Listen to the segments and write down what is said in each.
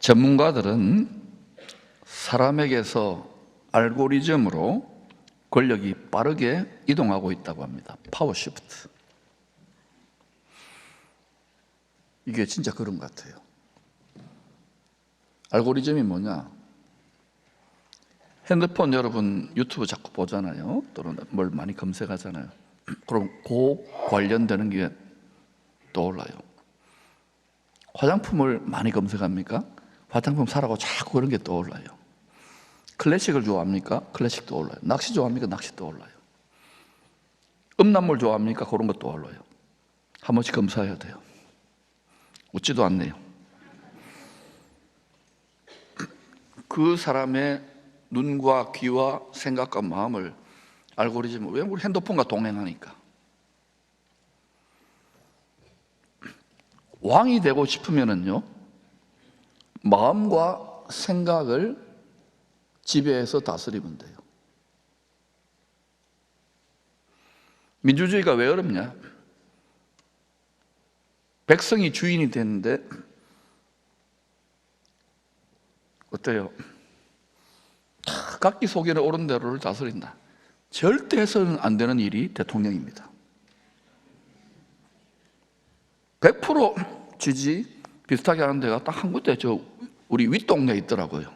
전문가들은 사람에게서 알고리즘으로 권력이 빠르게 이동하고 있다고 합니다. 파워 시프트. 이게 진짜 그런 것 같아요. 알고리즘이 뭐냐? 핸드폰 여러분 유튜브 자꾸 보잖아요. 또는 뭘 많이 검색하잖아요. 그럼 그 관련되는 게 떠올라요. 화장품을 많이 검색합니까? 화장품 사라고 자꾸 그런 게 떠올라요. 클래식을 좋아합니까? 클래식 떠올라요. 낚시 좋아합니까? 낚시 떠올라요. 음란물 좋아합니까? 그런 거 떠올라요. 한 번씩 검사해야 돼요. 웃지도 않네요. 그 사람의 눈과 귀와 생각과 마음을 알고리즘은, 왜? 우리 핸드폰과 동행하니까. 왕이 되고 싶으면은요, 마음과 생각을 지배해서 다스리면 돼요. 민주주의가 왜 어렵냐? 백성이 주인이 되는데 어때요? 각기 속에는 옳은 대로를 다스린다. 절대 해서는 안 되는 일이 대통령입니다. 100% 지지 비슷하게 하는 데가 딱 한 군데 우리 윗동네에 있더라고요.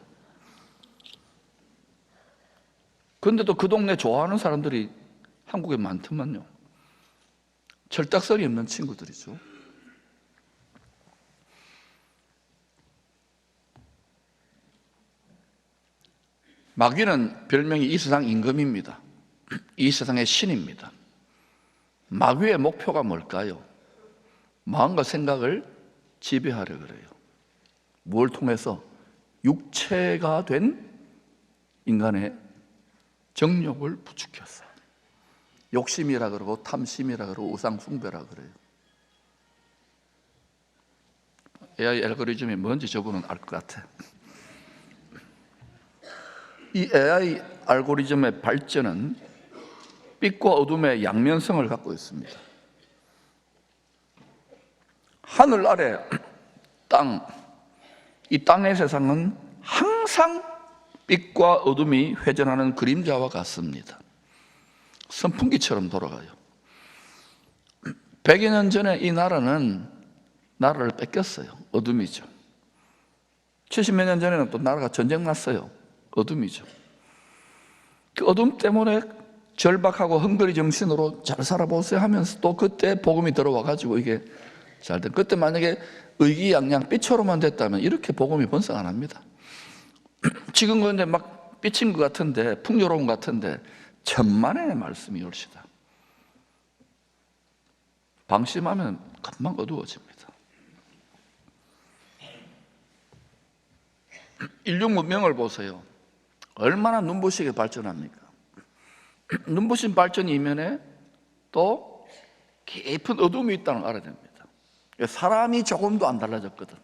그런데도 그 동네 좋아하는 사람들이 한국에 많더만요. 철딱서리 없는 친구들이죠. 마귀는 별명이 이 세상 임금입니다. 이 세상의 신입니다. 마귀의 목표가 뭘까요? 마음과 생각을 지배하려 그래요. 뭘 통해서? 육체가 된 인간의 정욕을 부추겨서. 욕심이라 그러고 탐심이라 그러고 우상숭배라 그래요. AI 알고리즘이 뭔지 저분은 알 것 같아. 이 AI 알고리즘의 발전은 빛과 어둠의 양면성을 갖고 있습니다. 하늘 아래 땅, 이 땅의 세상은 항상 빛과 어둠이 회전하는 그림자와 같습니다. 선풍기처럼 돌아가요. 100여 년 전에 이 나라는 나라를 뺏겼어요. 어둠이죠. 70몇 년 전에는 또 나라가 전쟁 났어요. 어둠이죠. 그 어둠 때문에 절박하고 헝그리 정신으로 잘 살아보세요 하면서 또 그때 복음이 들어와가지고 이게 잘 된. 그때 만약에 의기양양 빛으로만 됐다면 이렇게 복음이 번성 안 합니다. 지금 그런데 막 빛인 것 같은데, 풍요로운 것 같은데 천만의 말씀이 올시다. 방심하면 금방 어두워집니다. 인류 문명을 보세요. 얼마나 눈부시게 발전합니까? 눈부신 발전 이면에 또 깊은 어둠이 있다는 걸 알아야 됩니다. 사람이 조금도 안 달라졌거든.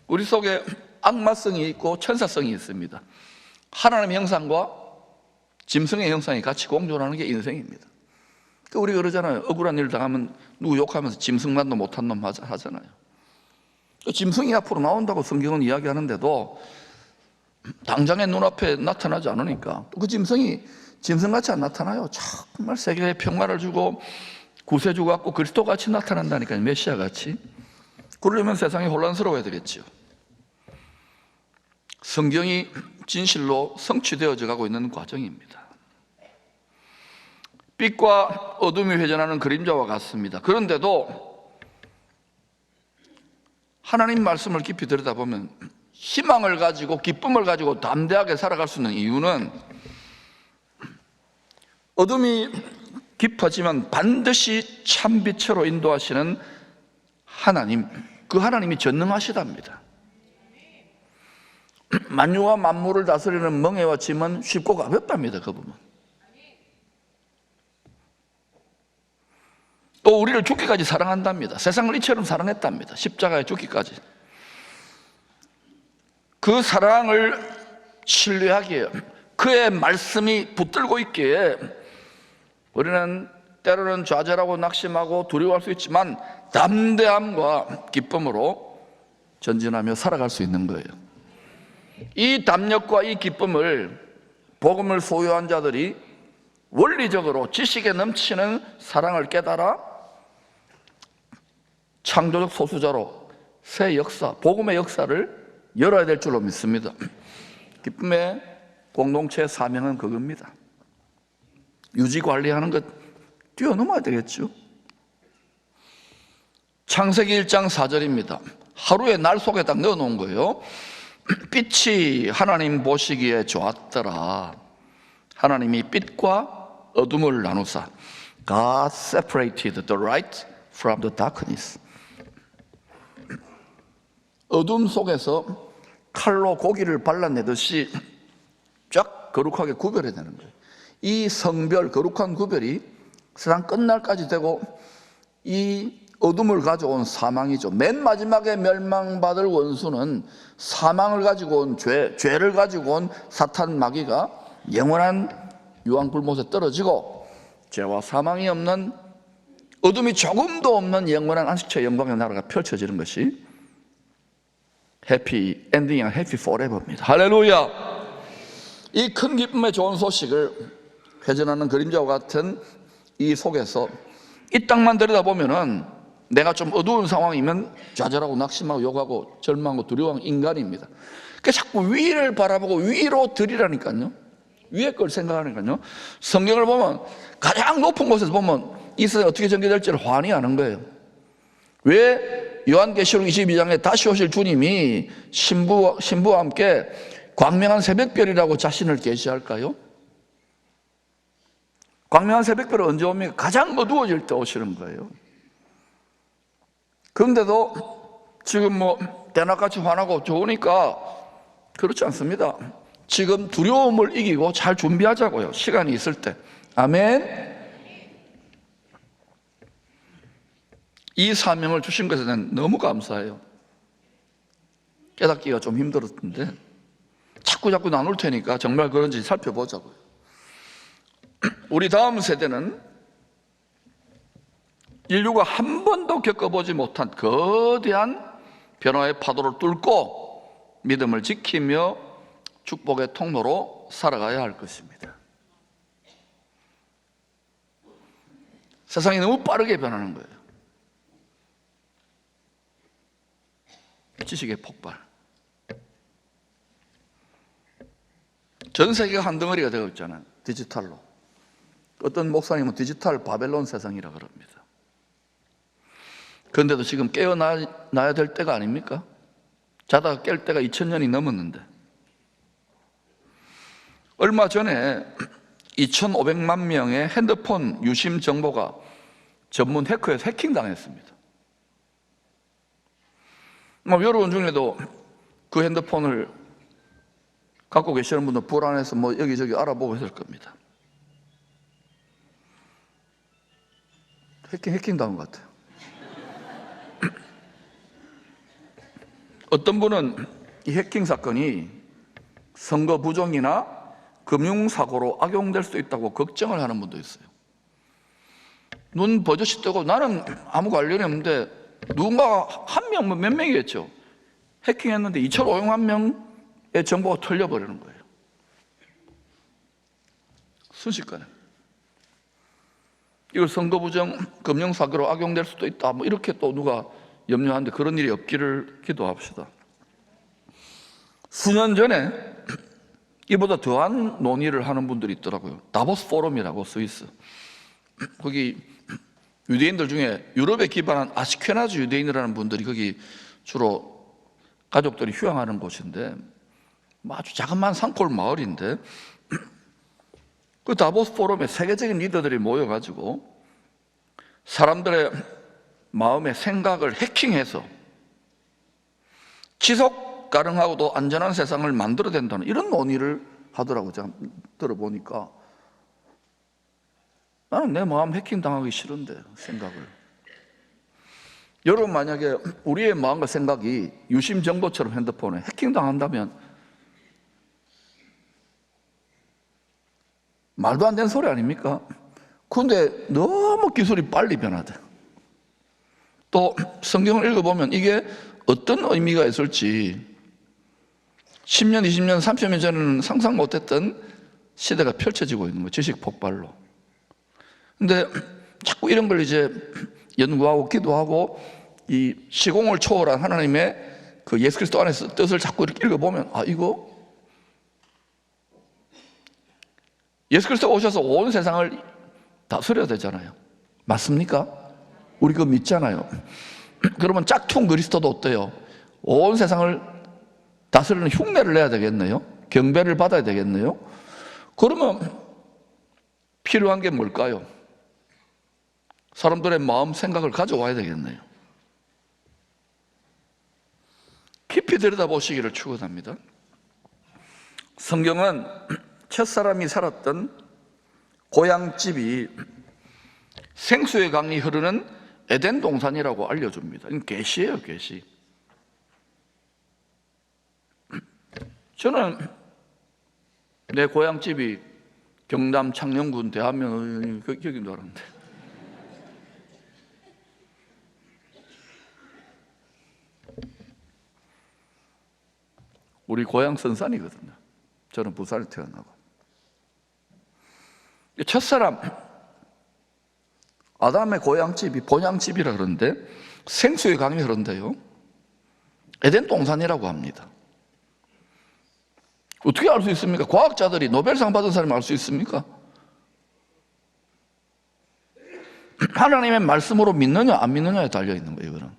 우리 속에 악마성이 있고 천사성이 있습니다. 하나님의 형상과 짐승의 형상이 같이 공존하는 게 인생입니다. 우리가 그러잖아요. 억울한 일 당하면 누구 욕하면서 짐승만도 못한 놈 하잖아요. 짐승이 앞으로 나온다고 성경은 이야기하는데도 당장의 눈앞에 나타나지 않으니까 그 짐승이 짐승같이 안 나타나요. 정말 세계에 평화를 주고 구세주 같고 그리스도같이 나타난다니까요. 메시아같이. 그러려면 세상이 혼란스러워야 되겠죠. 성경이 진실로 성취되어져 가고 있는 과정입니다. 빛과 어둠이 회전하는 그림자와 같습니다. 그런데도 하나님 말씀을 깊이 들여다보면 희망을 가지고 기쁨을 가지고 담대하게 살아갈 수 있는 이유는 어둠이 깊어지면 반드시 참빛으로 인도하시는 하나님, 그 하나님이 전능하시답니다. 만유와 만물을 다스리는 멍에와 짐은 쉽고 가볍답니다. 그 부분. 또 우리를 죽기까지 사랑한답니다. 세상을 이처럼 사랑했답니다. 십자가에 죽기까지. 그 사랑을 신뢰하기에, 그의 말씀이 붙들고 있기에 우리는 때로는 좌절하고 낙심하고 두려워할 수 있지만 담대함과 기쁨으로 전진하며 살아갈 수 있는 거예요. 이 담력과 이 기쁨을 복음을 소유한 자들이 원리적으로 지식에 넘치는 사랑을 깨달아 창조적 소수자로 새 역사, 복음의 역사를 열어야 될 줄로 믿습니다. 기쁨의 공동체의 사명은 그겁니다. 유지 관리하는 것 뛰어넘어야 되겠죠. 창세기 1장 4절입니다. 하루에 날 속에 딱 넣어놓은 거예요. 빛이 하나님 보시기에 좋았더라. 하나님이 빛과 어둠을 나누사 God separated the light from the darkness. 어둠 속에서 칼로 고기를 발라내듯이 쫙 거룩하게 구별해야 되는 거예요. 이 성별, 거룩한 구별이 세상 끝날까지 되고 이 어둠을 가져온 사망이죠. 맨 마지막에 멸망받을 원수는 사망을 가지고 온 죄를 가지고 온 사탄 마귀가 영원한 유황불못에 떨어지고 죄와 사망이 없는 어둠이 조금도 없는 영원한 안식처의 영광의 나라가 펼쳐지는 것이 해피 엔딩이야, 해피 포레버입니다. 할렐루야! 이 큰 기쁨의 좋은 소식을 회전하는 그림자와 같은 이 속에서 이 땅만 들여다보면은 내가 좀 어두운 상황이면 좌절하고 낙심하고 욕하고 절망하고 두려워하는 인간입니다. 그러니까 자꾸 위를 바라보고 위로 들이라니까요. 위에 걸 생각하니까요. 성경을 보면 가장 높은 곳에서 보면 이 세상이 어떻게 전개될지를 환히 아는 거예요. 왜 요한계시록 22장에 다시 오실 주님이 신부와 함께 광명한 새벽별이라고 자신을 계시할까요? 광명한 새벽별은 언제 옵니까? 가장 어두워질 때 오시는 거예요. 그런데도 지금 대낮같이 환하고 좋으니까 그렇지 않습니다. 지금 두려움을 이기고 잘 준비하자고요. 시간이 있을 때. 아멘. 이 사명을 주신 것에 대한 너무 감사해요. 깨닫기가 좀 힘들었는데 자꾸 나눌 테니까 정말 그런지 살펴보자고요. 우리 다음 세대는 인류가 한 번도 겪어보지 못한 거대한 변화의 파도를 뚫고 믿음을 지키며 축복의 통로로 살아가야 할 것입니다. 세상이 너무 빠르게 변하는 거예요. 지식의 폭발. 전 세계가 한 덩어리가 되어 있잖아요. 디지털로. 어떤 목사님은 디지털 바벨론 세상이라 그럽니다. 그런데도 지금 깨어나야 될 때가 아닙니까? 자다가 깰 때가 2000년이 넘었는데 얼마 전에 2500만 명의 핸드폰 유심 정보가 전문 해커에서 해킹당했습니다. 여러분 중에도 그 핸드폰을 갖고 계시는 분들 불안해서 여기저기 알아보고 있을 겁니다. 해킹 당한 것 같아요. 어떤 분은 이 해킹 사건이 선거 부정이나 금융사고로 악용될 수도 있다고 걱정을 하는 분도 있어요. 눈 버젓이 뜨고 나는 아무 관련이 없는데 누군가 한 명, 몇 명이겠죠. 해킹했는데 2,500만 명의 정보가 털려버리는 거예요. 순식간에. 이걸 선거 부정, 금융사고로 악용될 수도 있다. 이렇게 또 누가 염려하는데 그런 일이 없기를 기도합시다. 수년 전에 이보다 더한 논의를 하는 분들이 있더라고요. 다보스 포럼이라고 스위스. 거기 유대인들 중에 유럽에 기반한 아시케나즈 유대인이라는 분들이 거기 주로 가족들이 휴양하는 곳인데 아주 자그마한 산골 마을인데 그 다보스 포럼에 세계적인 리더들이 모여가지고 사람들의 마음의 생각을 해킹해서 지속 가능하고도 안전한 세상을 만들어야 된다는 이런 논의를 하더라고요. 제가 들어보니까 나는 내 마음 해킹당하기 싫은데 생각을. 여러분 만약에 우리의 마음과 생각이 유심 정보처럼 핸드폰에 해킹당한다면 말도 안 되는 소리 아닙니까? 그런데 너무 기술이 빨리 변하대. 또 성경을 읽어보면 이게 어떤 의미가 있을지 10년, 20년, 30년 전에는 상상 못했던 시대가 펼쳐지고 있는 거예요. 지식 폭발로. 근데 자꾸 이런 걸 이제 연구하고 기도하고 이 시공을 초월한 하나님의 그 예수 그리스도 안에서 뜻을 자꾸 이렇게 읽어보면, 아, 이거 예수 그리스도가 오셔서 온 세상을 다스려야 되잖아요. 맞습니까? 우리 그거 믿잖아요. 그러면 짝퉁 그리스도도 어때요? 온 세상을 다스리는 흉내를 내야 되겠네요. 경배를 받아야 되겠네요. 그러면 필요한 게 뭘까요? 사람들의 마음 생각을 가져와야 되겠네요. 깊이 들여다보시기를 축원합니다. 성경은 첫사람이 살았던 고향집이 생수의 강이 흐르는 에덴 동산이라고 알려줍니다. 이건 계시예요, 계시. 저는 내 고향집이 경남 창녕군 대하면 여긴 줄 알았는데, 우리 고향 선산이거든요. 저는 부산에 태어나고. 첫사람 아담의 고향집이 본향집이라 그러는데 생수의 강이 흐른대요. 에덴 동산이라고 합니다. 어떻게 알 수 있습니까? 과학자들이 노벨상 받은 사람이 알 수 있습니까? 하나님의 말씀으로 믿느냐 안 믿느냐에 달려있는 거예요. 이거는.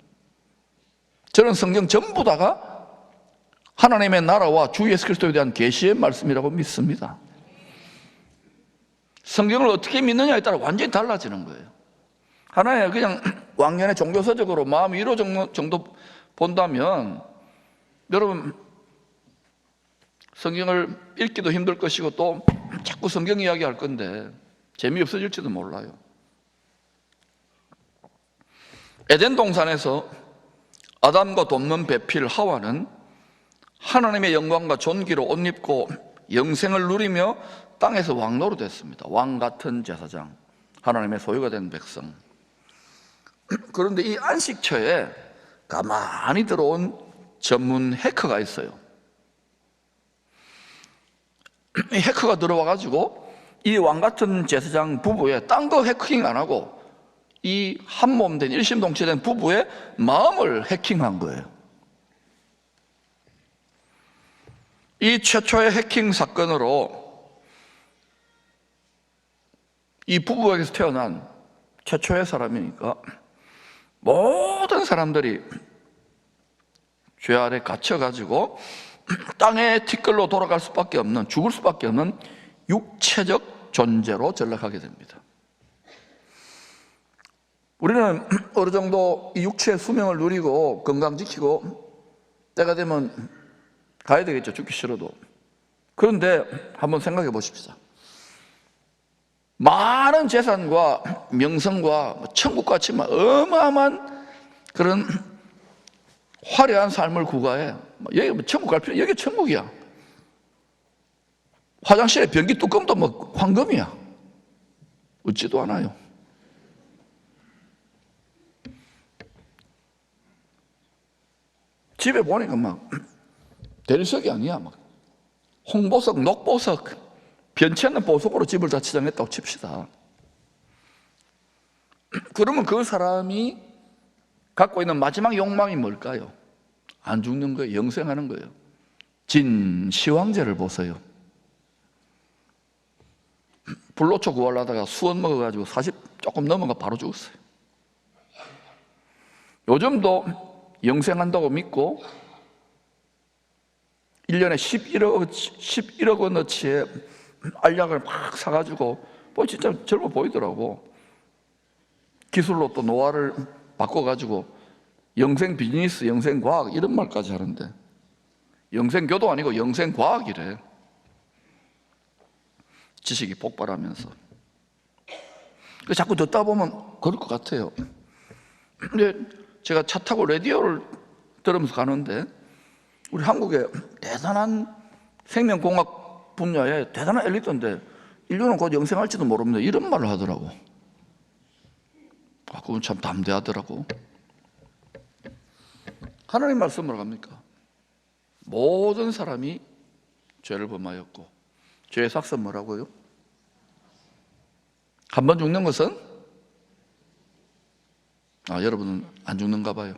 저는 성경 전부 다가 하나님의 나라와 주 예수 그리스도에 대한 계시의 말씀이라고 믿습니다. 성경을 어떻게 믿느냐에 따라 완전히 달라지는 거예요. 하나의 그냥 왕년의 종교서적으로 마음 위로 정도 본다면 여러분 성경을 읽기도 힘들 것이고 또 자꾸 성경 이야기 할 건데 재미없어질지도 몰라요. 에덴 동산에서 아담과 돕는 배필 하와는 하나님의 영광과 존귀로 옷 입고 영생을 누리며 땅에서 왕노로 됐습니다. 왕 같은 제사장, 하나님의 소유가 된 백성. 그런데 이 안식처에 가만히 들어온 전문 해커가 있어요. 이 해커가 들어와가지고 이 왕 같은 제사장 부부의 딴 거 해킹 안 하고 이 한몸된 일심동체된 부부의 마음을 해킹한 거예요. 이 최초의 해킹 사건으로 이 부부에게서 태어난 최초의 사람이니까 모든 사람들이 죄 아래 갇혀가지고 땅의 티끌로 돌아갈 수밖에 없는, 죽을 수밖에 없는 육체적 존재로 전락하게 됩니다. 우리는 어느 정도 이 육체의 수명을 누리고 건강 지키고 때가 되면 가야 되겠죠. 죽기 싫어도. 그런데 한번 생각해 보십시다. 많은 재산과 명성과 천국같이 어마어마한 그런 화려한 삶을 구가해. 여기 천국 갈 필요, 여기 천국이야. 화장실에 변기 뚜껑도 황금이야. 웃지도 않아요. 집에 보니까 대리석이 아니야. 홍보석, 녹보석, 변치 않는 보석으로 집을 다 치장했다고 칩시다. 그러면 그 사람이 갖고 있는 마지막 욕망이 뭘까요? 안 죽는 거예요. 영생하는 거예요. 진시황제를 보세요. 불로초 구하려다가 수원 먹어가지고 40 조금 넘어가 바로 죽었어요. 요즘도 영생한다고 믿고 1년에 11억 원어치의 알약을 막 사가지고 진짜 젊어 보이더라고. 기술로 또 노화를 바꿔가지고 영생 비즈니스, 영생 과학 이런 말까지 하는데 영생교도 아니고 영생과학이래. 지식이 폭발하면서. 자꾸 듣다 보면 그럴 것 같아요. 근데 제가 차 타고 라디오를 들으면서 가는데 우리 한국에 대단한 생명공학 분야에 대단한 엘리트인데 인류는 곧 영생할지도 모릅니다. 이런 말을 하더라고. 그건 참 담대하더라고. 하나님 말씀으로 갑니까? 모든 사람이 죄를 범하였고, 죄의 삭은 뭐라고요? 한 번 죽는 것은? 여러분은 안 죽는가 봐요.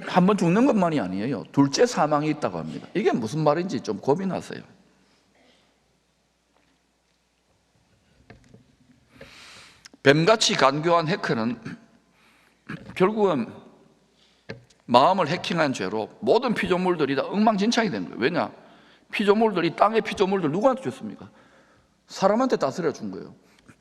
한 번 죽는 것만이 아니에요. 둘째 사망이 있다고 합니다. 이게 무슨 말인지 좀 고민하세요. 뱀같이 간교한 해커는 결국은 마음을 해킹한 죄로 모든 피조물들이 다 엉망진창이 된 거예요. 왜냐? 피조물들이, 땅의 피조물들 누구한테 줬습니까? 사람한테 다스려 준 거예요.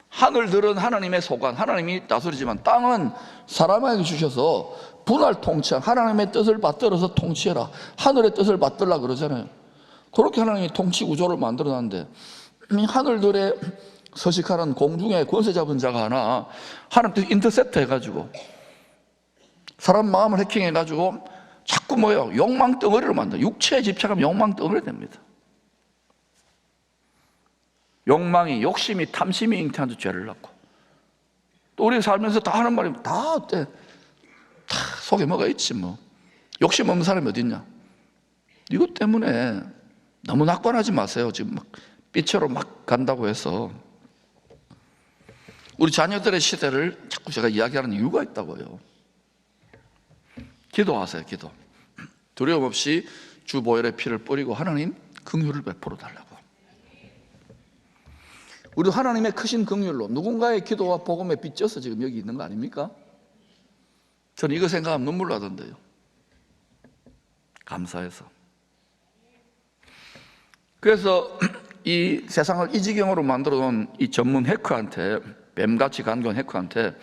하늘들은 하나님의 소관, 하나님이 다스리지만 땅은 사람에게 주셔서 분할 통치한, 하나님의 뜻을 받들어서 통치해라, 하늘의 뜻을 받들라 그러잖아요. 그렇게 하나님이 통치 구조를 만들어놨는데, 하늘들의 서식하는 공중의 권세 잡은 자가 하나 하나님 뜻 인터셉트 해가지고 사람 마음을 해킹해가지고 자꾸 뭐예요? 욕망 덩어리로 만들어. 육체에 집착하면 욕망 덩어리 됩니다. 욕망이, 욕심이, 탐심이 잉태한 죄를 낳고, 또 우리 살면서 다 하는 말이 다 어때? 다 속에 뭐가 있지 뭐. 욕심 없는 사람이 어디 있냐? 이것 때문에 너무 낙관하지 마세요. 지금 막 삐처로 막 간다고 해서. 우리 자녀들의 시대를 자꾸 제가 이야기하는 이유가 있다고요. 기도하세요. 기도. 두려움 없이 주 보혈의 피를 뿌리고 하나님 긍휼을 베풀어 달라고. 우리 하나님의 크신 긍휼로 누군가의 기도와 복음에 빚져서 지금 여기 있는 거 아닙니까? 저는 이거 생각하면 눈물 나던데요. 감사해서. 그래서 이 세상을 이 지경으로 만들어 놓은 이 전문 해커한테, 뱀같이 간교한 해커한테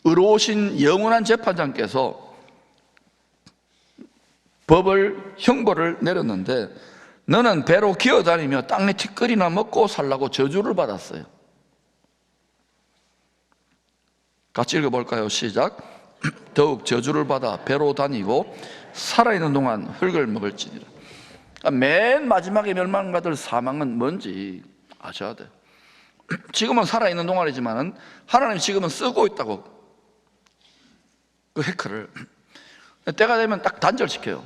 의로우신 영원한 재판장께서 형벌을 내렸는데, 너는 배로 기어다니며 땅의 티끌이나 먹고 살라고 저주를 받았어요. 같이 읽어볼까요? 시작. 더욱 저주를 받아 배로 다니고 살아있는 동안 흙을 먹을지니라. 맨 마지막에 멸망받을 사망은 뭔지 아셔야 돼요. 지금은 살아있는 동안이지만 하나님 지금은 쓰고 있다고, 그 해커를. 때가 되면 딱 단절시켜요.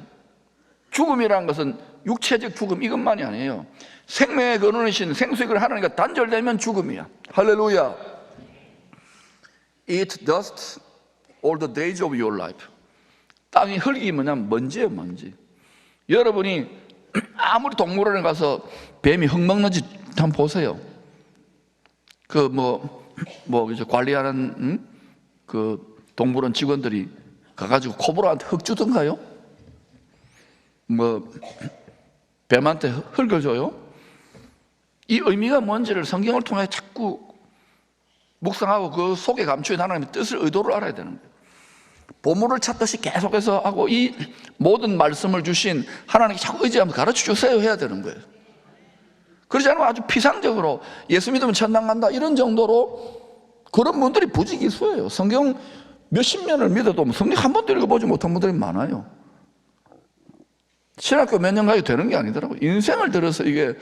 죽음이라는 것은 육체적 죽음 이것만이 아니에요. 생명의 근원이신 생수의 하나님과 단절되면 죽음이야. 할렐루야. Eat dust all the days of your life. 땅이 흙이 뭐냐면 먼지예요, 먼지. 여러분이 아무리 동물원에 가서 뱀이 흙 먹는지 한번 보세요. 그 이제 관리하는 그 동물원 직원들이 가가지고 코브라한테 흙 주던가요? 뱀한테 흙을 줘요? 이 의미가 뭔지를 성경을 통해 자꾸 묵상하고 그 속에 감추인 하나님의 뜻을, 의도를 알아야 되는 거예요. 보물을 찾듯이 계속해서 하고 이 모든 말씀을 주신 하나님께 자꾸 의지하면서 가르쳐 주세요 해야 되는 거예요. 그러지 않으면 아주 피상적으로 예수 믿으면 천당 간다 이런 정도로 그런 분들이 부지기수예요. 성경 몇십 년을 믿어도 성경 한 번도 읽어보지 못한 분들이 많아요. 신학교 몇 년 가도 되는 게 아니더라고요. 인생을 들어서 이게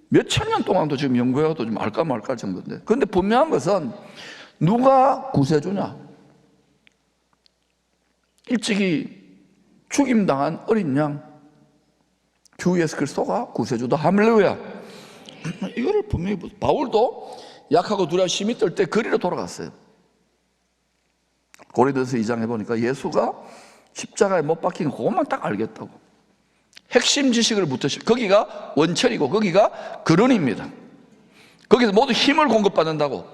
몇천 년 동안도 지금 연구해도 좀 알까 말까 정도인데, 그런데 분명한 것은 누가 구세주냐? 일찍이 죽임당한 어린 양 주 예수 그리스도가 구세주다. 할렐루야. 이거를 분명히 바울도 약하고 두려워 심히 떨 때 거리로 돌아갔어요. 고린도서 2장에 보니까 예수가 십자가에 못 박힌 그것만 딱 알겠다고. 핵심 지식을 붙으시고, 거기가 원천이고 거기가 근원입니다. 거기서 모두 힘을 공급받는다고.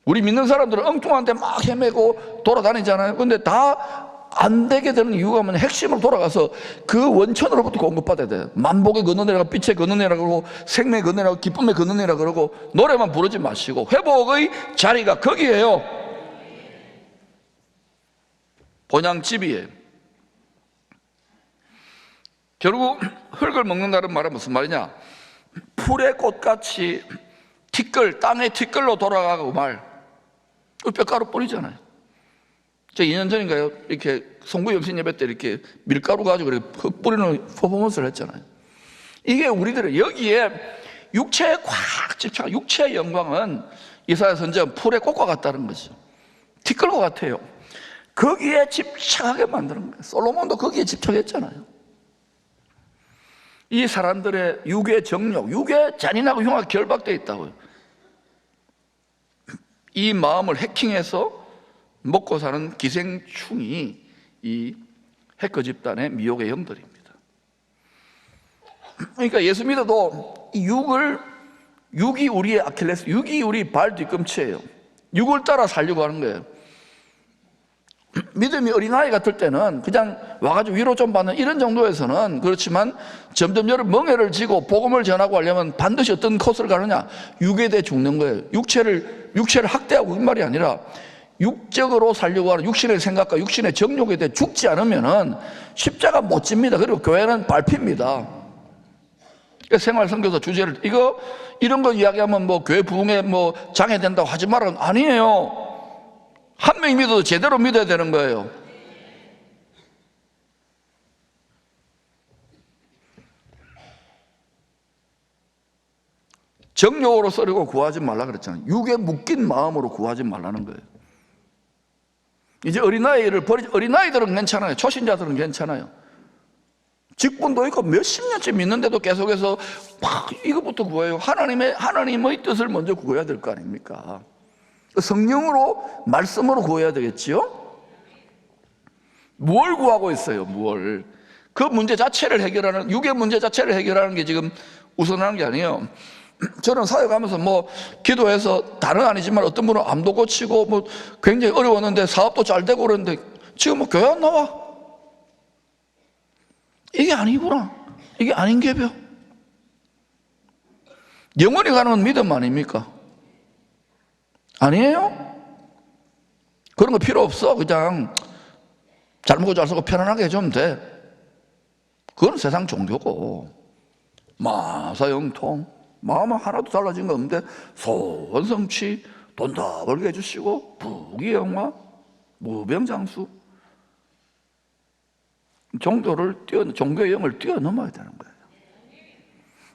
우리 믿는 사람들은 엉뚱한데 막 헤매고 돌아다니잖아요. 그런데 다 안 되게 되는 이유가 뭐냐? 핵심으로 돌아가서 그 원천으로부터 공급받아야 돼요. 만복의 근원이라고, 빛의 근원이라고 그러고, 생명의 근원이라고, 기쁨의 근원이라고 그러고, 노래만 부르지 마시고 회복의 자리가 거기에요. 본향집이에요. 결국 흙을 먹는다는 말은 무슨 말이냐? 풀의 꽃같이 티끌, 땅의 티끌로 돌아가고 말. 뼈가루 뿌리잖아요. 저 2년 전인가요? 이렇게 송구 영신 예배 때 이렇게 밀가루 가지고 흙 뿌리는 퍼포먼스를 했잖아요. 이게 우리들은 여기에 육체에 꽉 집착, 육체의 영광은 이사야 선지자는 풀의 꽃과 같다는 거죠. 티끌과 같아요. 거기에 집착하게 만드는 거예요. 솔로몬도 거기에 집착했잖아요. 이 사람들의 육의 정욕, 육의 잔인하고 흉하게 결박되어 있다고요. 이 마음을 해킹해서 먹고 사는 기생충이 이 해커 집단의 미혹의 영들입니다. 그러니까 예수 믿어도 이 육이 우리의 아킬레스, 육이 우리 발 뒤꿈치예요. 육을 따라 살려고 하는 거예요. 믿음이 어린아이 같을 때는 그냥 와가지고 위로 좀 받는 이런 정도에서는 그렇지만 점점 여러 멍에를 지고 복음을 전하고 하려면 반드시 어떤 코스를 가느냐? 육에 대해 죽는 거예요. 육체를 학대하고 그 말이 아니라 육적으로 살려고 하는 육신의 생각과 육신의 정욕에 대해 죽지 않으면은 십자가 못 집니다. 그리고 교회는 밟힙니다. 생활선교사 주제를 이런 거 이야기하면 뭐 교회 부흥에 뭐 장애된다고 하지 말라. 아니에요. 한 명이 믿어도 제대로 믿어야 되는 거예요. 정욕으로 썰고 구하지 말라 그랬잖아요. 육에 묶인 마음으로 구하지 말라는 거예요. 이제 어린아이들은 괜찮아요. 초신자들은 괜찮아요. 직분도 있고 몇십 년째 믿는데도 계속해서 막 이것부터 구해요. 하나님의 뜻을 먼저 구해야 될 거 아닙니까? 성령으로, 말씀으로 구해야 되겠지요? 뭘 구하고 있어요, 뭘? 그 문제 자체를 해결하는, 육의 문제 자체를 해결하는 게 지금 우선하는 게 아니에요. 저는 사역하면서 뭐 기도해서 다는 아니지만 어떤 분은 암도 고치고 뭐 굉장히 어려웠는데 사업도 잘 되고 그러는데 지금 뭐 교회 안 나와? 이게 아니구나. 이게 아닌 게벼. 영원히 가는 믿음 아닙니까? 아니에요? 그런 거 필요 없어. 그냥 잘 먹고 잘 살고 편안하게 해주면 돼. 그건 세상 종교고. 마사영통. 마음은 하나도 달라진 거 없는데 소원성취, 돈 더 벌게 해주시고 부귀영화, 무병장수. 종교의 영을 뛰어넘어야 되는 거예요.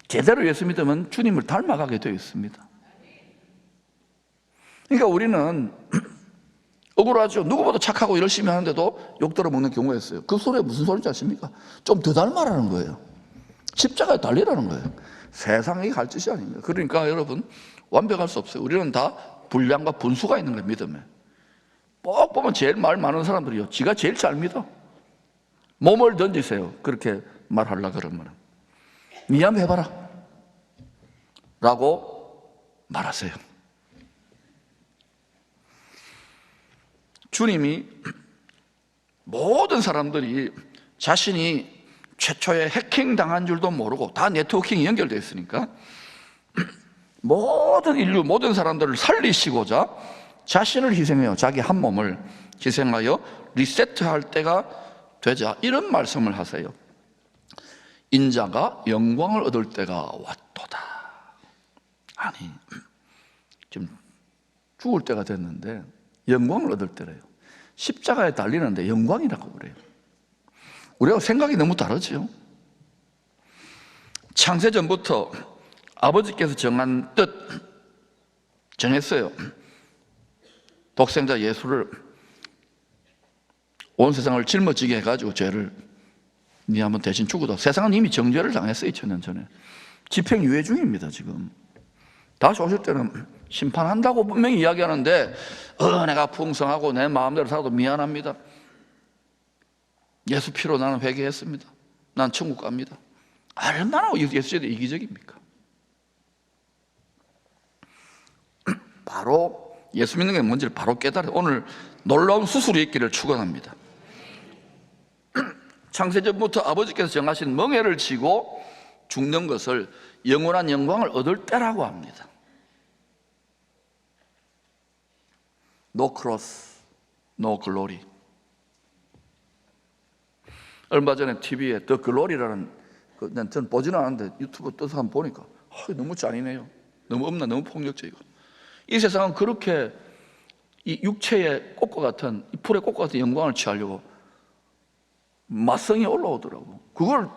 제대로 예수 믿으면 주님을 닮아가게 되어 있습니다. 그러니까 우리는 억울하죠. 누구보다 착하고 열심히 하는데도 욕 들어먹는 경우가 있어요. 그 소리가 무슨 소리인지 아십니까? 좀 더 닮아라는 거예요. 십자가에 달리라는 거예요. 세상이 갈 짓이 아닙니다. 그러니까 여러분 완벽할 수 없어요. 우리는 다 분량과 분수가 있는 거예요. 믿음에. 꼭 보면 제일 말 많은 사람들이요, 지가 제일 잘 믿어. 몸을 던지세요. 그렇게 말하려고 그러면 니 한번 해봐라 라고 말하세요. 주님이 모든 사람들이 자신이 최초에 해킹당한 줄도 모르고 다 네트워킹이 연결되어 있으니까 모든 인류, 모든 사람들을 살리시고자 자신을 희생해요. 자기 한 몸을 희생하여 리세트할 때가 되자 이런 말씀을 하세요. 인자가 영광을 얻을 때가 왔도다. 아니, 지금 죽을 때가 됐는데 영광을 얻을 때래요. 십자가에 달리는데 영광이라고 그래요. 우리가 생각이 너무 다르죠. 창세전부터 아버지께서 정한 뜻 정했어요. 독생자 예수를 온 세상을 짊어지게 해가지고 죄를 니 한번 대신 죽어도, 세상은 이미 정죄를 당했어요. 2000년 전에. 집행유예 중입니다. 지금 다시 오실 때는 심판한다고 분명히 이야기하는데 내가 풍성하고 내 마음대로 살아도 미안합니다. 예수 피로 나는 회개했습니다. 난 천국 갑니다. 얼마나 예수에 대해 이기적입니까? 바로 예수 믿는 게 뭔지를 바로 깨달아요. 오늘 놀라운 수술이 있기를 축원합니다. 창세전부터 아버지께서 정하신 멍에를 지고 죽는 것을 영원한 영광을 얻을 때라고 합니다. No cross, no glory. 얼마 전에 TV에 The Glory라는, 저는 보지는 않았는데 유튜브 떠서 한번 보니까 너무 잔인해요. 너무 엄나, 너무 폭력적이고. 이 세상은 그렇게 이 육체의 꽃과 같은, 이 풀의 꽃과 같은 영광을 취하려고 마성이 올라오더라고. 그걸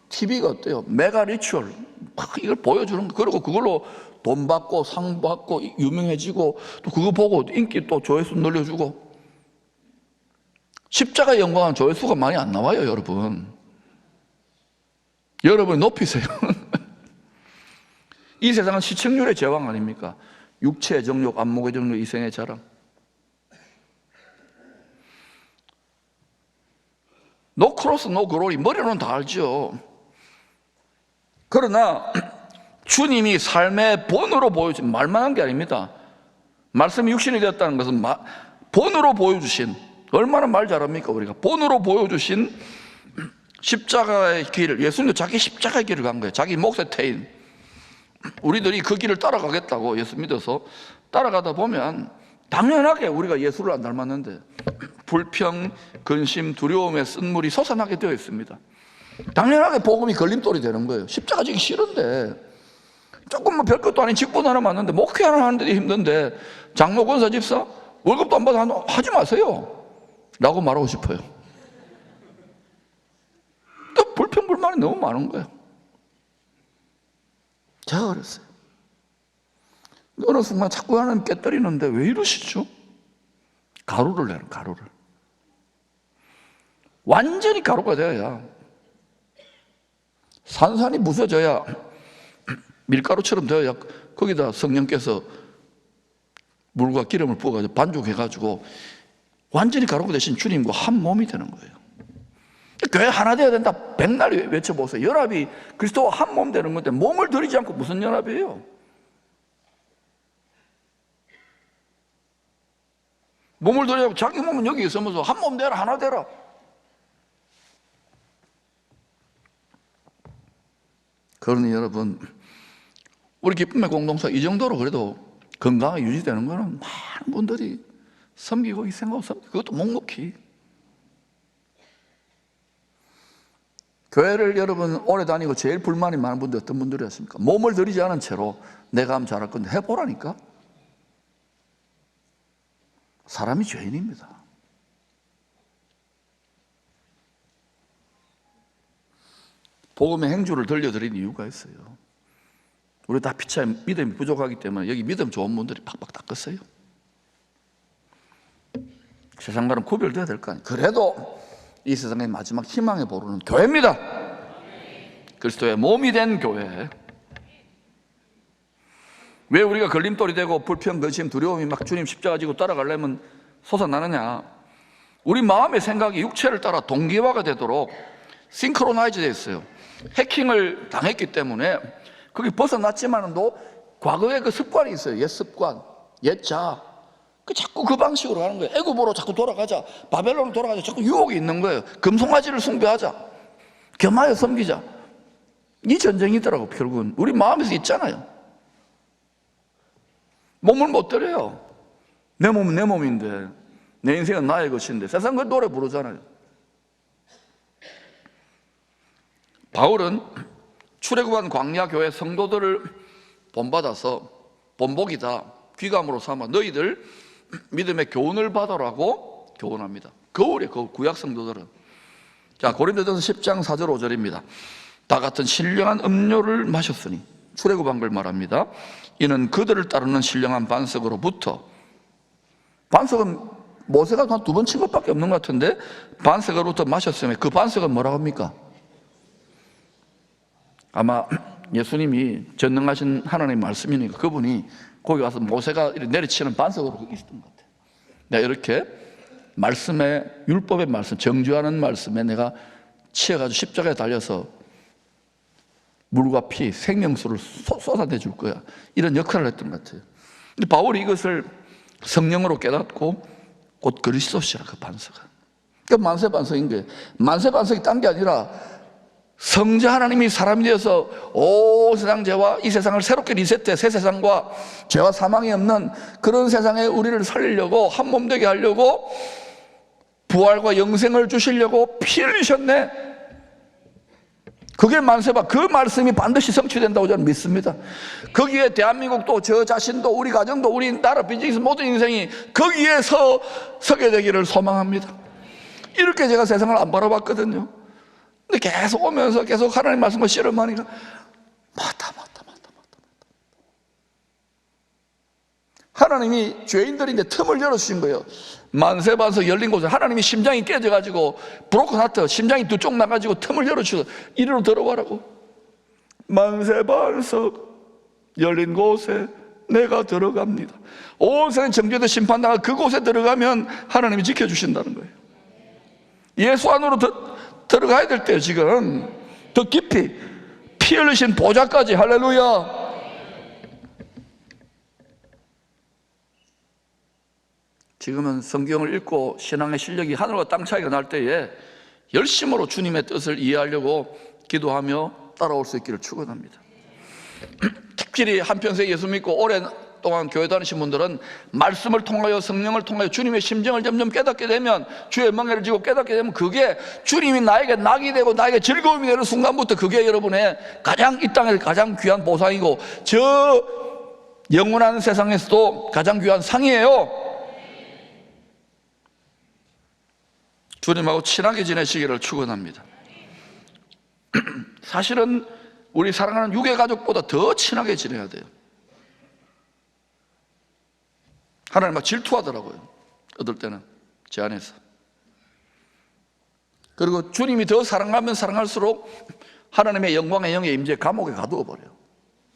TV가 어때요? 메가 리추얼 막 이걸 보여주는 거. 그리고 그걸로 돈 받고 상 받고 유명해지고 또 그거 보고 인기 또 조회수 늘려주고. 십자가의 영광은 조회수가 많이 안 나와요, 여러분. 여러분 높이세요. 이 세상은 시청률의 제왕 아닙니까? 육체의 정욕, 안목의 정욕, 이생의 자랑. 노 크로스, 노 글로리. 머리로는 다 알죠. 그러나 주님이 삶의 본으로 보여준, 말만 한 게 아닙니다. 말씀이 육신이 되었다는 것은 본으로 보여주신, 얼마나 말 잘합니까 우리가. 본으로 보여주신 십자가의 길을, 예수님도 자기 십자가의 길을 간 거예요. 자기 몫의 태인. 우리들이 그 길을 따라가겠다고 예수 믿어서 따라가다 보면 당연하게 우리가 예수를 안 닮았는데 불평, 근심, 두려움의 쓴물이 솟아나게 되어 있습니다. 당연하게 복음이 걸림돌이 되는 거예요. 십자가 지기 싫은데, 조금 뭐 별것도 아닌 직분 하나 맞는데, 목회 하나 하는데도 힘든데, 장로, 권사, 집사 월급도 안 받아 하지 마세요 라고 말하고 싶어요. 또 불평, 불만이 너무 많은 거예요. 제가 그랬어요. 어느 순간 자꾸 하나님 깨뜨리는데 왜 이러시죠? 가루를 내는, 가루를. 완전히 가루가 되어야, 산산이 부서져야, 밀가루처럼 되어야 거기다 성령께서 물과 기름을 부어가지고 반죽해가지고 완전히 가루가 되신 주님과 한 몸이 되는 거예요. 교회 하나 되어야 된다, 백날 외쳐보세요. 연합이 그리스도와 한 몸 되는 건데 몸을 들이지 않고 무슨 연합이에요? 몸을 들이지 않고 자기 몸은 여기 있으면서 한 몸 되라, 하나 되라. 그러니 여러분, 우리 기쁨의 공동체 이 정도로 그래도 건강하게 유지되는 거는 많은 분들이 섬기고 희생하고 섬기고, 그것도 묵묵히. 교회를 여러분 오래 다니고 제일 불만이 많은 분들 어떤 분들이었습니까? 몸을 들이지 않은 채로 내가 하면 잘할 건데 해보라니까. 사람이 죄인입니다. 복음의 행주를 들려드린 이유가 있어요. 우리 다 피차에 믿음이 부족하기 때문에 여기 믿음 좋은 분들이 팍팍 닦았어요. 세상과는 구별돼야 될 거 아니에요. 그래도 이 세상의 마지막 희망의 보루는 교회입니다. 그리스도의 몸이 된 교회. 왜 우리가 걸림돌이 되고 불평, 근심, 두려움이 막 주님 십자가 지고 따라가려면 솟아나느냐? 우리 마음의 생각이 육체를 따라 동기화가 되도록 싱크로나이즈 되어 있어요. 해킹을 당했기 때문에 거기 벗어났지만도 과거에 그 습관이 있어요. 옛 습관, 옛 자. 자꾸 그 방식으로 하는 거예요. 애굽으로 자꾸 돌아가자, 바벨론으로 돌아가자. 자꾸 유혹이 있는 거예요. 금송아지를 숭배하자, 겸하여 섬기자. 이 전쟁이더라고. 결국은 우리 마음에서 있잖아요. 몸을 못 들여요. 내 몸은 내 몸인데, 내 인생은 나의 것인데. 세상 그 노래 부르잖아요. 바울은 출애굽한 광야 교회 성도들을 본받아서 본복이다, 귀감으로 삼아 너희들 믿음의 교훈을 받으라고 교훈합니다. 거울에 그 구약 성도들은. 자, 고린도전서 10장 4절 5절입니다. 다 같은 신령한 음료를 마셨으니, 출애굽한 걸 말합니다. 이는 그들을 따르는 신령한 반석으로부터. 반석은 모세가 한 2번 친 것밖에 없는 것 같은데, 반석으로부터 마셨으면 그 반석은 뭐라고 합니까? 아마 예수님이 전능하신 하나님의 말씀이니까 그분이 거기 가서 모세가 내리치는 반석으로 있었던 것 같아요. 내가 이렇게 말씀에, 율법의 말씀, 정죄하는 말씀에 내가 치여가지고 십자가에 달려서 물과 피, 생명수를 쏟아내 줄 거야. 이런 역할을 했던 것 같아요. 근데 바울이 이것을 성령으로 깨닫고 곧 그리스도시라, 그 반석은. 그 만세 반석인 거예요. 만세 반석이 딴 게 아니라 성자 하나님이 사람이 되어서 온 세상 죄와 이 세상을 새롭게 리셋해 새 세상과 죄와 사망이 없는 그런 세상에 우리를 살리려고, 한 몸 되게 하려고 부활과 영생을 주시려고 피 흘리셨네. 그게 만세바. 그 말씀이 반드시 성취된다고 저는 믿습니다. 거기에 대한민국도, 저 자신도, 우리 가정도, 우리 나라 비즈니스 모든 인생이 거기에 서게 되기를 소망합니다. 이렇게 제가 세상을 안 바라봤거든요. 근데 계속 오면서 계속 하나님 말씀을 씨름하니까 맞다. 하나님이 죄인들인데 틈을 열어주신 거예요. 만세반석 열린 곳에 하나님이 심장이 깨져가지고 브로큰 하트, 심장이 두 쪽 나가지고 틈을 열어주셔서 이리로 들어가라고. 만세반석 열린 곳에 내가 들어갑니다. 온 세상 정죄도 심판당한 그곳에 들어가면 하나님이 지켜주신다는 거예요. 예수 안으로 들어가야 될 때요. 지금 더 깊이 피 흘리신 보좌까지. 할렐루야. 지금은 성경을 읽고 신앙의 실력이 하늘과 땅 차이가 날 때에 열심으로 주님의 뜻을 이해하려고 기도하며 따라올 수 있기를 축원합니다. 특별히 한평생 예수 믿고 오랫동안 교회 다니신 분들은 말씀을 통하여 성령을 통하여 주님의 심정을 점점 깨닫게 되면, 주의 멍에를 지고 깨닫게 되면, 그게 주님이 나에게 낙이 되고 나에게 즐거움이 되는 순간부터 그게 여러분의 가장, 이 땅에서 가장 귀한 보상이고 저 영원한 세상에서도 가장 귀한 상이에요. 주님하고 친하게 지내시기를 축원합니다. 사실은 우리 사랑하는 육의 가족보다 더 친하게 지내야 돼요. 하나님 막 질투하더라고요. 어떨 때는 제 안에서. 그리고 주님이 더 사랑하면 사랑할수록 하나님의 영광의 영의 임재에 감옥에 가두어 버려요.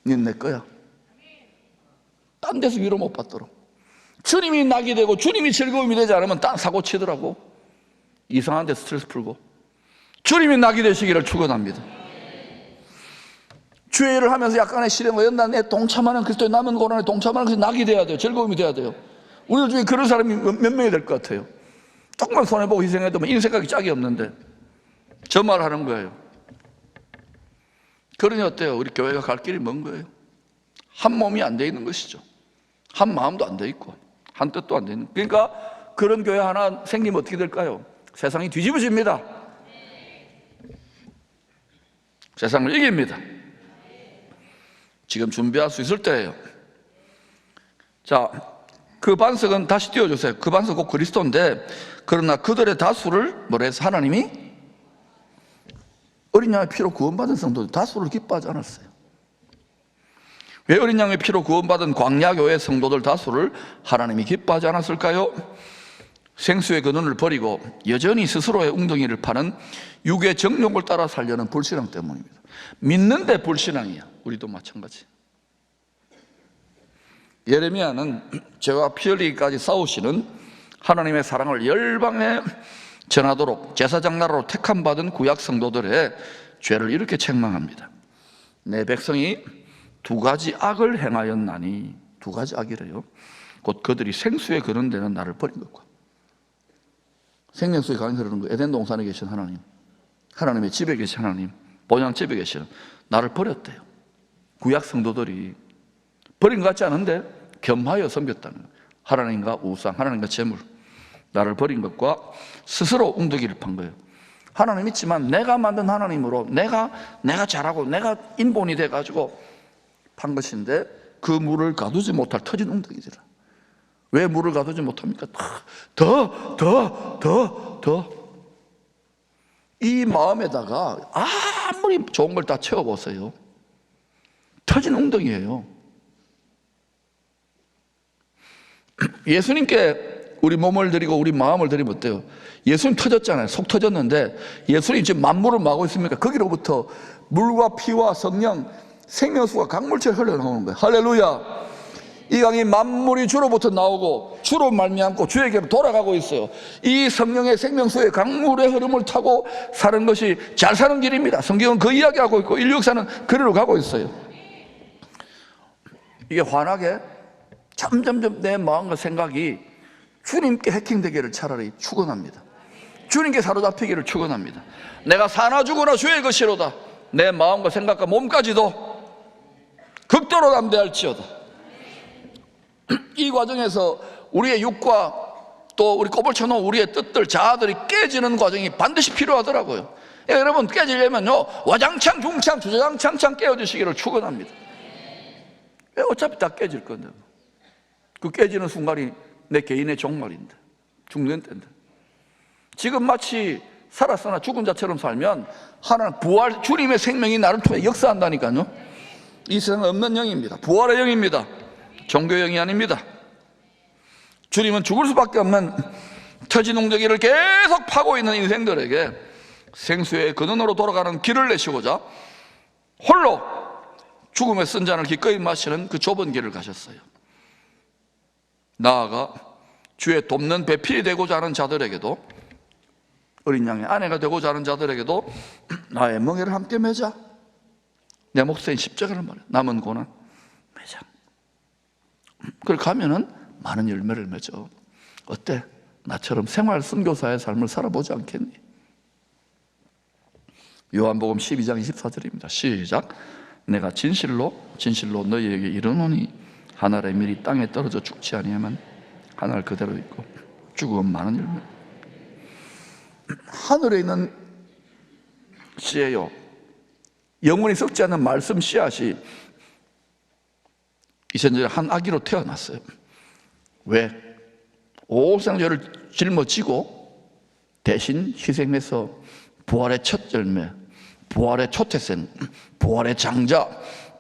넌 내 거야. 딴 데서 위로 못 받도록. 주님이 낙이 되고 주님이 즐거움이 되지 않으면 딴 사고 치더라고. 이상한 데 스트레스 풀고. 주님이 낙이 되시기를 축원합니다. 주의 일을 하면서 약간의 시련과 연단에 동참하는 그리스도의 남은 고난에 동참하는 것이 낙이 돼야 돼요. 즐거움이 돼야 돼요. 우리 중에 그런 사람이 몇 명이 될 것 같아요? 조금만 손해보고 희생해도 인생각이 짝이 없는데 저 말 하는 거예요. 그러니 어때요? 우리 교회가 갈 길이 먼 거예요. 한 몸이 안 돼 있는 것이죠. 한 마음도 안 돼 있고 한 뜻도 안 돼 있는. 그러니까 그런 교회 하나 생기면 어떻게 될까요? 세상이 뒤집어집니다. 세상을 이깁니다. 지금 준비할 수 있을 때예요. 자, 그 반석은 다시 띄워주세요. 그 반석 꼭 그리스도인데, 그러나 그들의 다수를 뭐라 해서 하나님이 어린 양의 피로 구원받은 성도들 다수를 기뻐하지 않았어요. 왜 어린 양의 피로 구원받은 광야교회 성도들 다수를 하나님이 기뻐하지 않았을까요? 생수의 근원을 버리고 여전히 스스로의 웅덩이를 파는 육의 정욕을 따라 살려는 불신앙 때문입니다. 믿는데 불신앙이야. 우리도 마찬가지. 예레미야는 죄와 피 흘리기까지 싸우시는 하나님의 사랑을 열방에 전하도록 제사장 나라로 택함받은 구약 성도들의 죄를 이렇게 책망합니다. 내 백성이 두 가지 악을 행하였나니. 두 가지 악이래요. 곧 그들이 생수에 근원되는 나를 버린 것과. 생명수의 강이 흐르는 거, 에덴 동산에 계신 하나님, 하나님의 집에 계신 하나님, 본향집에 계신 나를 버렸대요. 구약 성도들이 버린 것 같지 않은데 겸하여 섬겼다는 거예요. 하나님과 우상, 하나님과 재물, 나를 버린 것과 스스로 웅덩이를 판 거예요. 하나님 있지만 내가 만든 하나님으로 내가 잘하고 내가 인본이 돼가지고 판 것인데 그 물을 가두지 못할 터진 웅덩이더라. 왜 물을 가두지 못합니까? 더. 이 마음에다가 아무리 좋은 걸 다 채워보세요. 터진 웅덩이에요. 예수님께 우리 몸을 드리고 우리 마음을 드리면 어때요? 예수님 터졌잖아요. 속 터졌는데 예수님 지금 만물을 마고 있습니까? 거기로부터 물과 피와 성령, 생명수가 강물처럼 흘러나오는 거예요. 할렐루야. 이 강이 만물이 주로부터 나오고 주로 말미암고 주에게 돌아가고 있어요. 이 성령의 생명수의 강물의 흐름을 타고 사는 것이 잘 사는 길입니다. 성경은 그 이야기하고 있고 인류 역사는 그리로 가고 있어요. 이게 환하게 점점점 내 마음과 생각이 주님께 해킹되기를 차라리 축원합니다. 주님께 사로잡히기를 축원합니다. 내가 사나 죽으나 주의 것이로다. 내 마음과 생각과 몸까지도 극도로 담대할지어다. 이 과정에서 우리의 육과 또 우리 꼽을 쳐놓은 우리의 뜻들, 자아들이 깨지는 과정이 반드시 필요하더라고요. 여러분 깨지려면요 와장창 중창 주장창창 깨어지시기를 축원합니다. 어차피 다 깨질 건데 그 깨지는 순간이 내 개인의 종말인데, 죽는 때인데, 지금 마치 살았으나 죽은 자처럼 살면 하나님 부활, 주님의 생명이 나를 통해 역사한다니까요. 이 세상은 없는 영입니다. 부활의 영입니다. 종교의 영이 아닙니다. 주님은 죽을 수밖에 없는 터지농저기를 계속 파고 있는 인생들에게 생수의 근원으로 돌아가는 길을 내시고자 홀로 죽음의 쓴 잔을 기꺼이 마시는 그 좁은 길을 가셨어요. 나아가 주의 돕는 배필이 되고자 하는 자들에게도, 어린 양의 아내가 되고자 하는 자들에게도 나의 멍에를 함께 매자. 내 목숨인 십자가를 말해. 남은 고난 매자. 그렇게 하면은 많은 열매를 맺어. 어때? 나처럼 생활 선교사의 삶을 살아보지 않겠니? 요한복음 12장 24절입니다. 시작. 내가 진실로 너희에게 이르노니 하늘의 밀이 땅에 떨어져 죽지 아니하면 하늘 그대로 있고 죽으면 많은 열매. 하늘에 있는 씨예요. 영원히 썩지 않는 말씀 씨앗이 이천절에 한 아기로 태어났어요. 왜? 오생죄를 짊어지고 대신 희생해서 부활의 첫 열매, 부활의 초태생, 부활의 장자,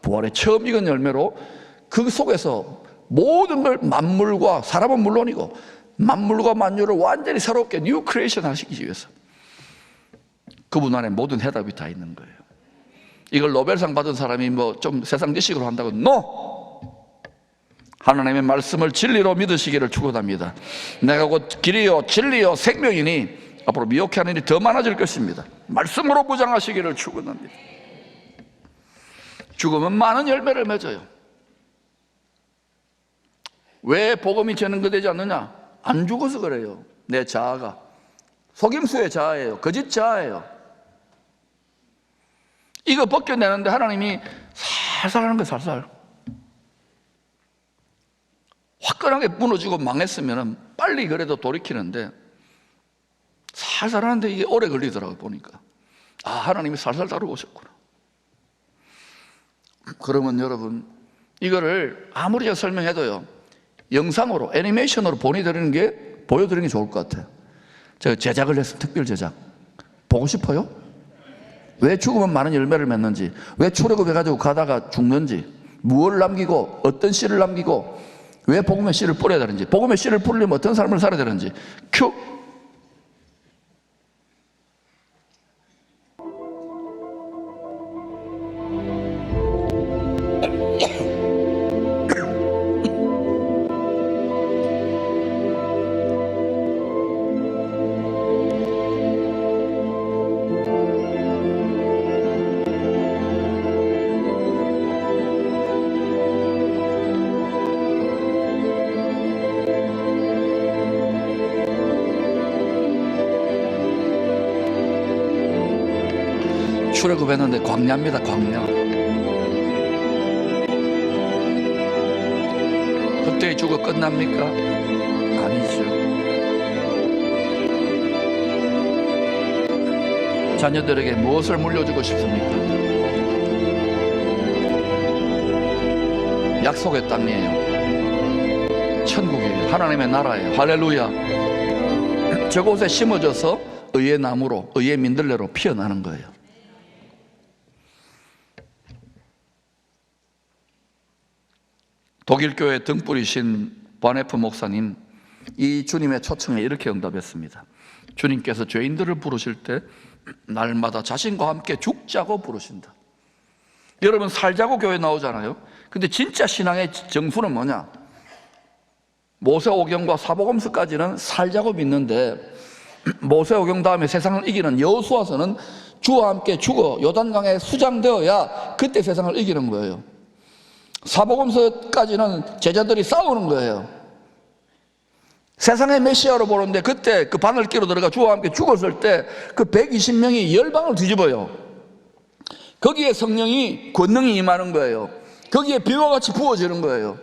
부활의 처음 익은 열매로 그 속에서 모든 걸, 만물과, 사람은 물론이고 만물과 만유를 완전히 새롭게 뉴 크리에이션 하시기 위해서 그분 안에 모든 해답이 다 있는 거예요. 이걸 노벨상 받은 사람이 뭐 좀 세상 지식으로 한다고 NO! 하나님의 말씀을 진리로 믿으시기를 축원합니다. 내가 곧 길이요 진리요 생명이니 앞으로 미혹해 하는 일이 더 많아질 것입니다. 말씀으로 무장하시기를 축원합니다. 죽으면 많은 열매를 맺어요. 왜 복음이 전거되지 않느냐? 안 죽어서 그래요. 내 자아가 속임수의 자아예요. 거짓 자아예요. 이거 벗겨내는데 하나님이 살살 하는 거예요. 살살. 화끈하게 무너지고 망했으면 빨리 그래도 돌이키는데 살살 하는데 이게 오래 걸리더라고요. 보니까 아, 하나님이 살살 다루고 오셨구나. 그러면 여러분, 이거를 아무리 제가 설명해도요, 영상으로 애니메이션으로 보여드리는 게 좋을 것 같아요. 제가 제작을 했어요. 특별 제작. 보고 싶어요? 왜 죽으면 많은 열매를 맺는지, 왜 출애굽해가지고 가다가 죽는지, 무엇을 남기고 어떤 씨를 남기고, 왜 복음의 씨를 뿌려야 되는지, 복음의 씨를 뿌리려면 어떤 삶을 살아야 되는지. 큐! 출애굽했는데 광야입니다. 광야. 그때 죽어 끝납니까? 아니죠. 자녀들에게 무엇을 물려주고 싶습니까? 약속의 땅이에요. 천국이에요. 하나님의 나라예요. 할렐루야. 저곳에 심어져서 의의 나무로, 의의 민들레로 피어나는 거예요. 독일교회 등불이신 바네프 목사님, 이 주님의 초청에 이렇게 응답했습니다. 주님께서 죄인들을 부르실 때 날마다 자신과 함께 죽자고 부르신다. 여러분, 살자고 교회 나오잖아요. 근데 진짜 신앙의 정수는 뭐냐? 모세오경과 사복음서까지는 살자고 믿는데, 모세오경 다음에 세상을 이기는 여호수아서는 주와 함께 죽어 요단강에 수장되어야 그때 세상을 이기는 거예요. 사복음서까지는 제자들이 싸우는 거예요. 세상의 메시아로 보는데 그때 그 바늘기로 들어가 주와 함께 죽었을 때 그 120명이 열방을 뒤집어요. 거기에 성령이 권능이 임하는 거예요. 거기에 비와 같이 부어지는 거예요.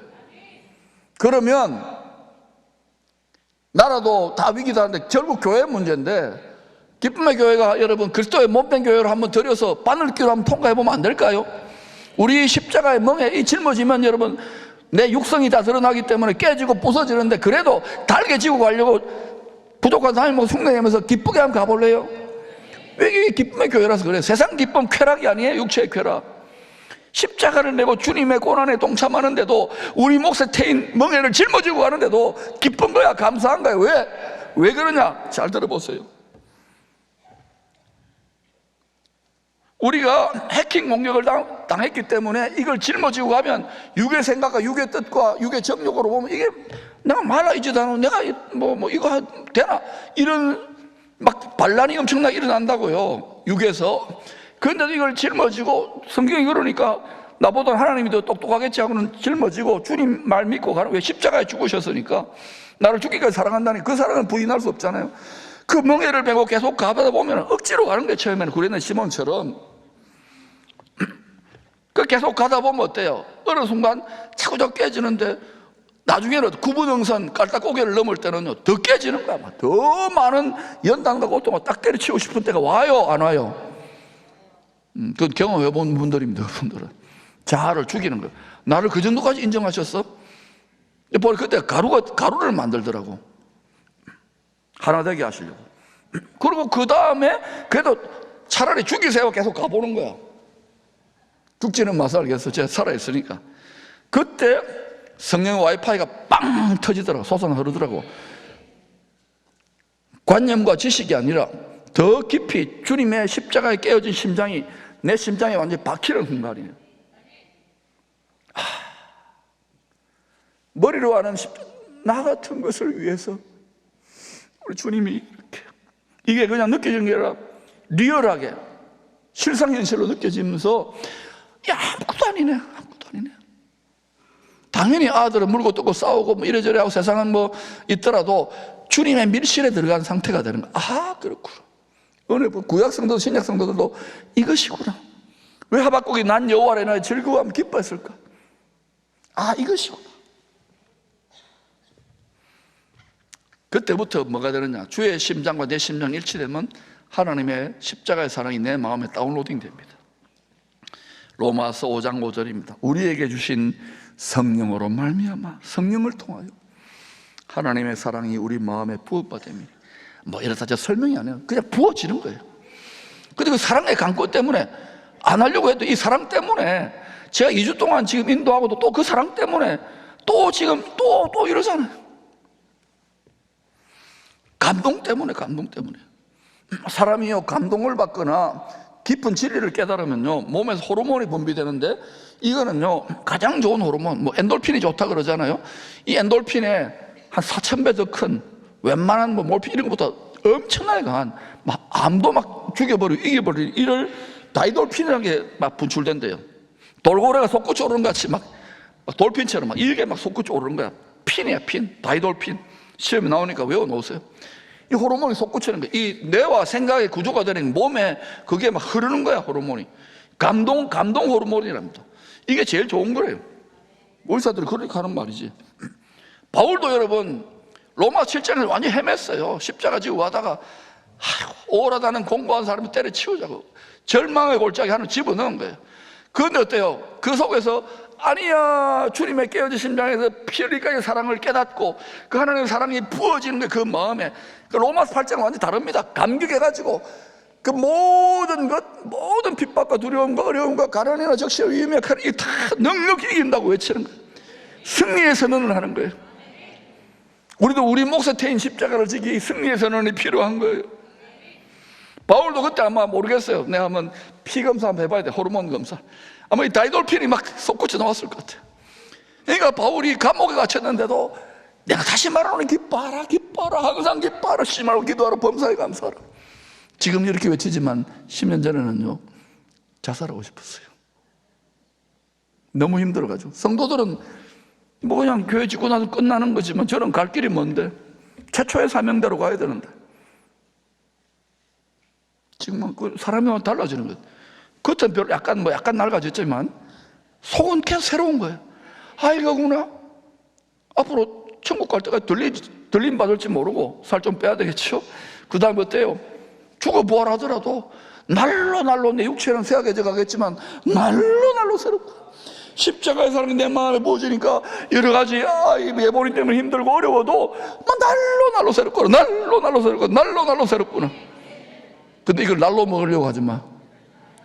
그러면 나라도 다 위기다 하는데 결국 교회의 문제인데, 기쁨의 교회가 여러분 그리스도의 몸된 교회로 한번 들여서 바늘기로 한번 통과해보면 안 될까요? 우리 십자가의 멍에 이 짊어지면 여러분 내 육성이 다 드러나기 때문에 깨지고 부서지는데, 그래도 달게 지고 가려고 부족한 삶을 먹고 흉내내면서 기쁘게 한번 가볼래요? 이게 기쁨의 교회라서 그래요. 세상 기쁨 쾌락이 아니에요. 육체의 쾌락. 십자가를 내고 주님의 고난에 동참하는데도 우리 몫에 태인 멍에를 짊어지고 가는데도 기쁜 거야, 감사한 거야. 왜 그러냐? 잘 들어보세요. 우리가 해킹 공격을 당했기 때문에 이걸 짊어지고 가면 육의 생각과 육의 뜻과 육의 정욕으로 보면 이게 내가 말라이지도 않고 내가 뭐 이거 되나? 이런 막 반란이 엄청나게 일어난다고요, 육에서. 그런데도 이걸 짊어지고, 성경이 그러니까 나보다 하나님이 더 똑똑하겠지 하고는 짊어지고 주님 말 믿고 가는. 왜? 십자가에 죽으셨으니까. 나를 죽기까지 사랑한다니 그 사랑은 부인할 수 없잖아요. 그 멍에를 메고 계속 가다 보면 억지로 가는 거예요. 처음에는 구레네 시몬처럼. 그 계속 가다 보면 어때요? 어느 순간 자꾸자꾸 깨지는데 나중에는 구분응선 깔딱고개를 넘을 때는요 더 깨지는 거야. 더 많은 연단과 고통을 딱 때려치우고 싶은 때가 와요, 안 와요? 그건 경험해본 분들입니다. 그분들은 자아를 죽이는 거예요. 나를 그 정도까지 인정하셨어? 그때 가루를 만들더라고, 하나 되게 하시려고. 그리고 그 다음에 그래도 차라리 죽이세요 계속 가보는 거야. 죽지는 마서 알겠어, 제가 살아있으니까. 그때 성령의 와이파이가 빵 터지더라고. 솟아나 흐르더라고. 관념과 지식이 아니라 더 깊이 주님의 십자가에 깨어진 심장이 내 심장에 완전히 박히는 순간이에요. 머리로 하는 나 같은 것을 위해서 우리 주님이 이렇게, 이게 그냥 느껴지는 게 아니라 리얼하게 실상현실로 느껴지면서 야, 아무것도 아니네. 당연히 아들은 물고 뜯고 싸우고 뭐 이래저래 하고 세상은 뭐 있더라도 주님의 밀실에 들어간 상태가 되는 거야. 아, 그렇구나. 어느 구약 성도도 신약 성도들도 이것이구나. 왜 하박국이 난 여호와를 나의 즐거워하면 기뻐했을까? 아, 이것이구나. 그때부터 뭐가 되느냐? 주의 심장과 내 심장이 일치되면 하나님의 십자가의 사랑이 내 마음에 다운로딩 됩니다. 로마서 5장 5절입니다. 우리에게 주신 성령으로 말미암아, 성령을 통하여 하나님의 사랑이 우리 마음에 부어받으니, 뭐 이렇다 저 설명이 아니에요. 그냥 부어지는 거예요. 근데 그 사랑의 강권 때문에 안 하려고 해도 이 사랑 때문에 제가 2주 동안 지금 인도하고도 또 그 사랑 때문에 또 지금 또 이러잖아요. 감동 때문에. 사람이요 감동을 받거나 깊은 진리를 깨달으면요 몸에서 호르몬이 분비되는데, 이거는요 가장 좋은 호르몬, 뭐 엔돌핀이 좋다 그러잖아요. 이 엔돌핀에 한 4,000배 더 큰 웬만한 뭐 몰핀 이런 것보다 엄청나게 강한, 막 암도 막 죽여버리고 이겨버리고 이럴 다이돌핀이라는 게 막 분출된대요. 돌고래가 솟구쳐 오르는 것 같이 막 돌핀처럼 막 일개 막 솟구쳐 오르는 거야. 핀이야, 핀. 다이돌핀. 시험에 나오니까 외워놓으세요. 이 호르몬이 솟구치는 거야. 이 뇌와 생각의 구조가 되는 몸에 그게 막 흐르는 거야, 호르몬이. 감동 호르몬이랍니다. 이게 제일 좋은 거래요. 의사들이 그렇게 하는 말이지. 바울도 여러분 로마 7장에서 완전히 헤맸어요. 십자가 지고 가다가 오라다는 공고한 사람이 때려치우자고 절망의 골짜기 하나 집어넣은 거예요. 그런데 어때요? 그 속에서 아니야, 주님의 깨어진 심장에서 피 흘리까지 사랑을 깨닫고 그 하나님의 사랑이 부어지는 게 그 마음에, 그 로마서 8장은 완전히 다릅니다. 감격해가지고 그 모든 핍박과 두려움과 어려움과 가난이나 적시와 위험이나 이게 다 넉넉히 이긴다고 외치는 거예요. 승리의 선언을 하는 거예요. 우리도 우리 몫에 태인 십자가를 지기 승리의 선언이 필요한 거예요. 바울도 그때 아마 모르겠어요. 내가 한번 피 검사 한번 해봐야 돼. 호르몬 검사. 아마 이 다이돌핀이 막 솟구쳐 나왔을 것 같아. 그러니까 바울이 감옥에 갇혔는데도 내가 다시 말하노니 기뻐하라 항상 기뻐하라 쉬지 말고 기도하라 범사에 감사하라. 지금 이렇게 외치지만 10년 전에는요 자살하고 싶었어요. 너무 힘들어가지고. 성도들은 뭐 그냥 교회 짓고 나서 끝나는 거지만 저는 갈 길이 먼데 최초의 사명대로 가야 되는데 지금은 그 사람이 달라지는 거예요. 겉은 별로 약간 낡아졌지만 속은 계속 새로운 거예요. 아, 이거구나. 앞으로 천국 갈 때까지 들림 받을지 모르고 살 좀 빼야 되겠죠. 그 다음에 어때요? 죽어 부활하더라도 날로 내 육체는 쇠약해져 가겠지만 날로 새롭고, 십자가의 사랑이 내 마음에 부어지니까 여러 가지 예본이 때문에 힘들고 어려워도 날로 새롭구나. 날로 새롭구나. 근데 이걸 날로 먹으려고 하지 마.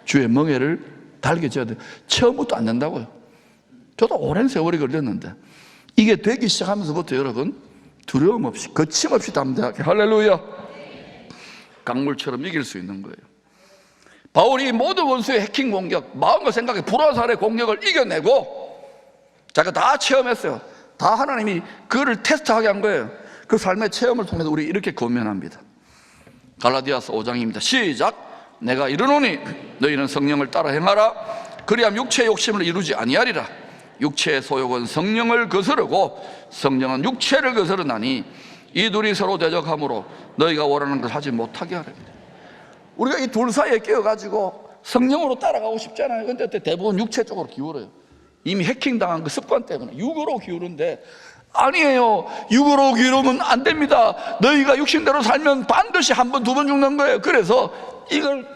주의 멍에를 달개져야 돼요. 처음부터 안 된다고요. 저도 오랜 세월이 걸렸는데 이게 되기 시작하면서부터 여러분 두려움 없이 거침없이 담대하게 할렐루야 강물처럼 이길 수 있는 거예요. 바울이 모든 원수의 해킹 공격, 마음과 생각의 불화살의 공격을 이겨내고 자기가 다 체험했어요. 다 하나님이 그를 테스트하게 한 거예요. 그 삶의 체험을 통해서 우리 이렇게 권면합니다. 갈라디아서 5장입니다. 시작. 내가 이르노니 너희는 성령을 따라 행하라. 그리하면 육체의 욕심을 이루지 아니하리라. 육체의 소욕은 성령을 거스르고 성령은 육체를 거스르나니 이 둘이 서로 대적하므로 너희가 원하는 걸 하지 못하게 하리라. 우리가 이 둘 사이에 끼어가지고 성령으로 따라가고 싶잖아요. 근데 대부분 육체 쪽으로 기울어요. 이미 해킹당한 그 습관 때문에 육으로 기우는데 아니에요. 육으로 기우면 안 됩니다. 너희가 육신대로 살면 반드시 한 번, 두 번 죽는 거예요. 그래서 이걸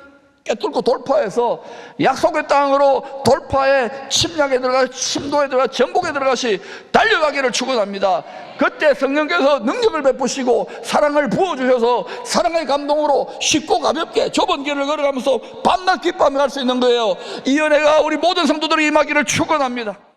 깨뚫고 돌파해서 약속의 땅으로 돌파해 침략에 들어가 침도에 들어가 정복에 들어가시 달려가기를 축원합니다. 그때 성령께서 능력을 베푸시고 사랑을 부어주셔서 사랑의 감동으로 쉽고 가볍게 좁은 길을 걸어가면서 밤낮 기뻐하며 갈 수 있는 거예요. 이 은혜가 우리 모든 성도들이 임하기를 축원합니다.